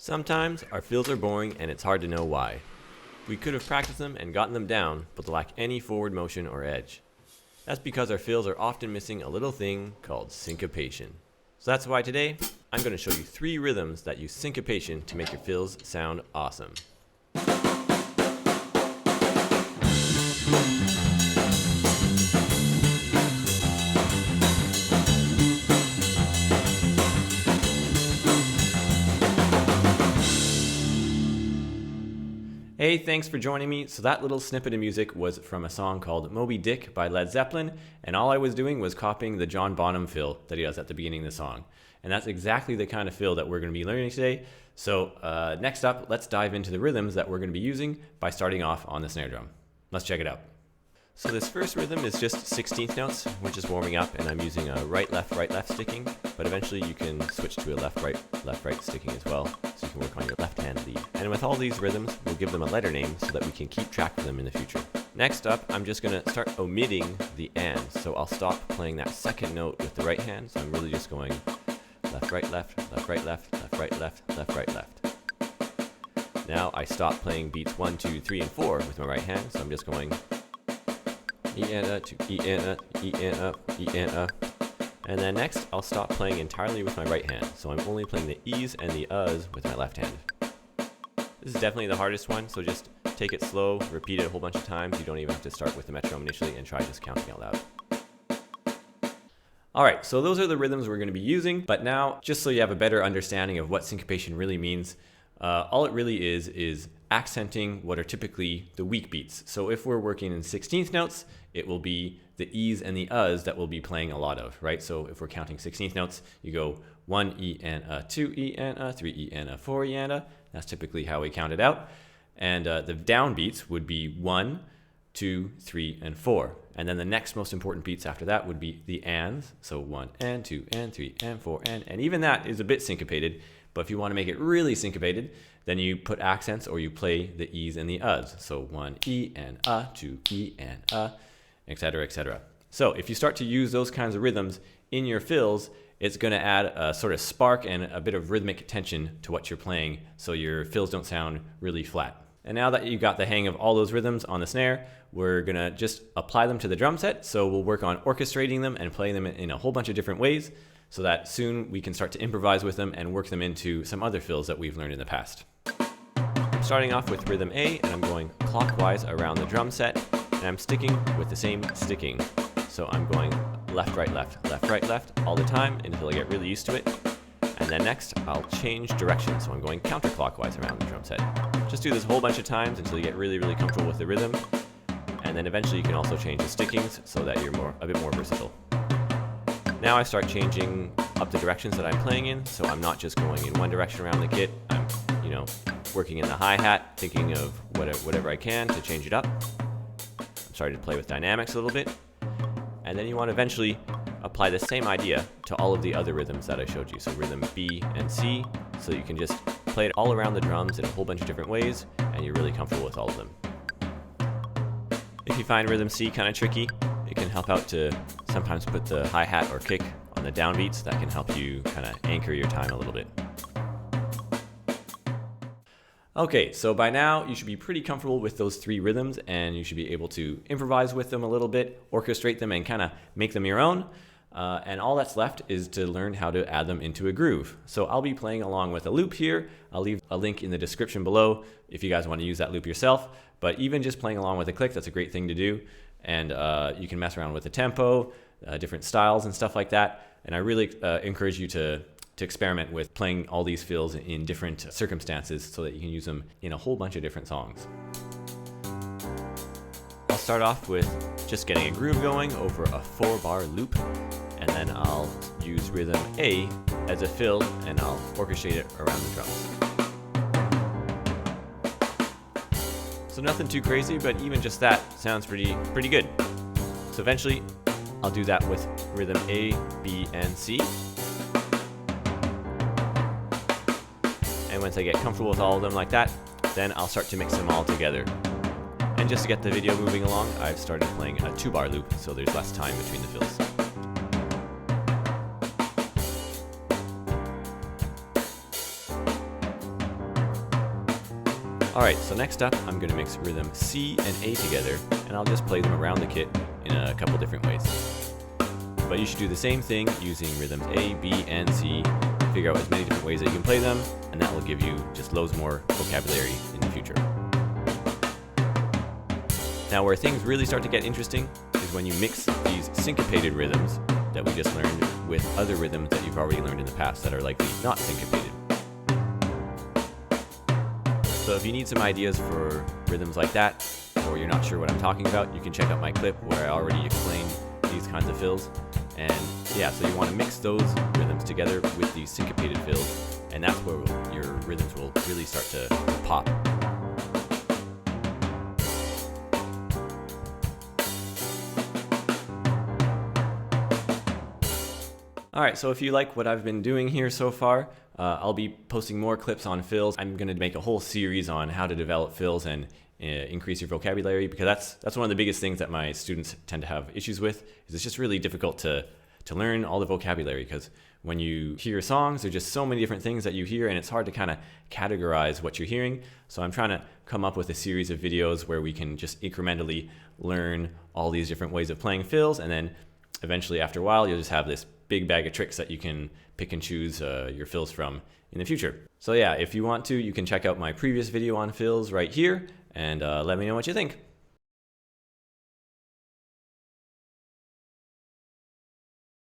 Sometimes our fills are boring and it's hard to know why. We could have practiced them and gotten them down, but they lack any forward motion or edge. That's because our fills are often missing a little thing called syncopation. So that's why today, I'm going to show you 3 rhythms that use syncopation to make your fills sound awesome. Hey, thanks for joining me. So that little snippet of music was from a song called Moby Dick by Led Zeppelin, and all I was doing was copying the John Bonham fill that he does at the beginning of the song. And that's exactly the kind of fill that we're going to be learning today. So next up, let's dive into the rhythms that we're going to be using by starting off on the snare drum. Let's check it out. So this first rhythm is just 16th notes. We're just warming up, and I'm using a right, left sticking, but eventually you can switch to a left, right sticking as well, so you can work on your left hand lead. And with all these rhythms, we'll give them a letter name so that we can keep track of them in the future. Next up, I'm just going to start omitting the and, so I'll stop playing that second note with the right hand, so I'm really just going left, right, left, left, right, left, left, right, left, left, right, left. Now I stop playing beats 1, 2, 3, and 4 with my right hand, so I'm just going E and A to E and A, E and A, E and A. And then next, I'll stop playing entirely with my right hand. So I'm only playing the E's and the U's with my left hand. This is definitely the hardest one, so just take it slow, repeat it a whole bunch of times. You don't even have to start with the metronome initially, and try just counting out loud. Alright, so those are the rhythms we're going to be using, but now, just so you have a better understanding of what syncopation really means, all it really is accenting what are typically the weak beats. So if we're working in 16th notes, it will be the E's and the U's that we'll be playing a lot of, right? So if we're counting 16th notes, you go 1 E and A, 2 E and A, 3 E and A, 4 E and A. That's typically how we count it out. And the down beats would be 1, 2, 3, and 4. And then the next most important beats after that would be the ands. So 1 and 2 and 3 and 4 and even that is a bit syncopated. But if you want to make it really syncopated, then you put accents or you play the E's and the U's. So 1 E and A, 2 E and A, etc., etc. So if you start to use those kinds of rhythms in your fills, it's going to add a sort of spark and a bit of rhythmic tension to what you're playing, so your fills don't sound really flat. And now that you've got the hang of all those rhythms on the snare, we're going to just apply them to the drum set. So we'll work on orchestrating them and playing them in a whole bunch of different ways, so that soon we can start to improvise with them and work them into some other fills that we've learned in the past. I'm starting off with rhythm A, and I'm going clockwise around the drum set, and I'm sticking with the same sticking. So I'm going left, right, left all the time until I get really used to it. And then next, I'll change direction, so I'm going counterclockwise around the drum set. Just do this a whole bunch of times until you get really, really comfortable with the rhythm. And then eventually you can also change the stickings so that you're a bit more versatile. Now I start changing up the directions that I'm playing in, so I'm not just going in one direction around the kit. I'm, working in the hi-hat, thinking of whatever I can to change it up. I'm starting to play with dynamics a little bit. And then you want to eventually apply the same idea to all of the other rhythms that I showed you. So rhythm B and C, so you can just play it all around the drums in a whole bunch of different ways, and you're really comfortable with all of them. If you find rhythm C kind of tricky, it can help out to sometimes put the hi-hat or kick on the downbeats. That can help you kind of anchor your time a little bit. Okay, so by now you should be pretty comfortable with those 3 rhythms, and you should be able to improvise with them a little bit, orchestrate them, and kind of make them your own. And all that's left is to learn how to add them into a groove. So I'll be playing along with a loop here. I'll leave a link in the description below if you guys want to use that loop yourself. But even just playing along with a click, that's a great thing to do. And you can mess around with the tempo, different styles and stuff like that. And I really encourage you to experiment with playing all these fills in different circumstances so that you can use them in a whole bunch of different songs. I'll start off with just getting a groove going over a 4-bar loop, and then I'll use rhythm A as a fill, and I'll orchestrate it around the drums. So nothing too crazy, but even just that sounds pretty good. So eventually I'll do that with rhythm A, B, and C. And once I get comfortable with all of them like that, then I'll start to mix them all together. And just to get the video moving along, I've started playing a 2-bar loop, so there's less time between the fills. Alright, so next up I'm going to mix rhythm C and A together, and I'll just play them around the kit in a couple different ways. But you should do the same thing using rhythms A, B, and C. Figure out as many different ways that you can play them, and that will give you just loads more vocabulary in the future. Now where things really start to get interesting is when you mix these syncopated rhythms that we just learned with other rhythms that you've already learned in the past that are likely not syncopated. So if you need some ideas for rhythms like that, or you're not sure what I'm talking about, you can check out my clip where I already explained these kinds of fills. And yeah, so you want to mix those rhythms together with these syncopated fills, and that's where your rhythms will really start to pop. Alright, so if you like what I've been doing here so far, I'll be posting more clips on fills. I'm going to make a whole series on how to develop fills and increase your vocabulary, because that's one of the biggest things that my students tend to have issues with, is it's just really difficult to learn all the vocabulary, because when you hear songs, there's just so many different things that you hear, and it's hard to kind of categorize what you're hearing. So I'm trying to come up with a series of videos where we can just incrementally learn all these different ways of playing fills, and then eventually after a while you'll just have this big bag of tricks that you can pick and choose your fills from in the future. So yeah, if you want to, you can check out my previous video on fills right here, and let me know what you think.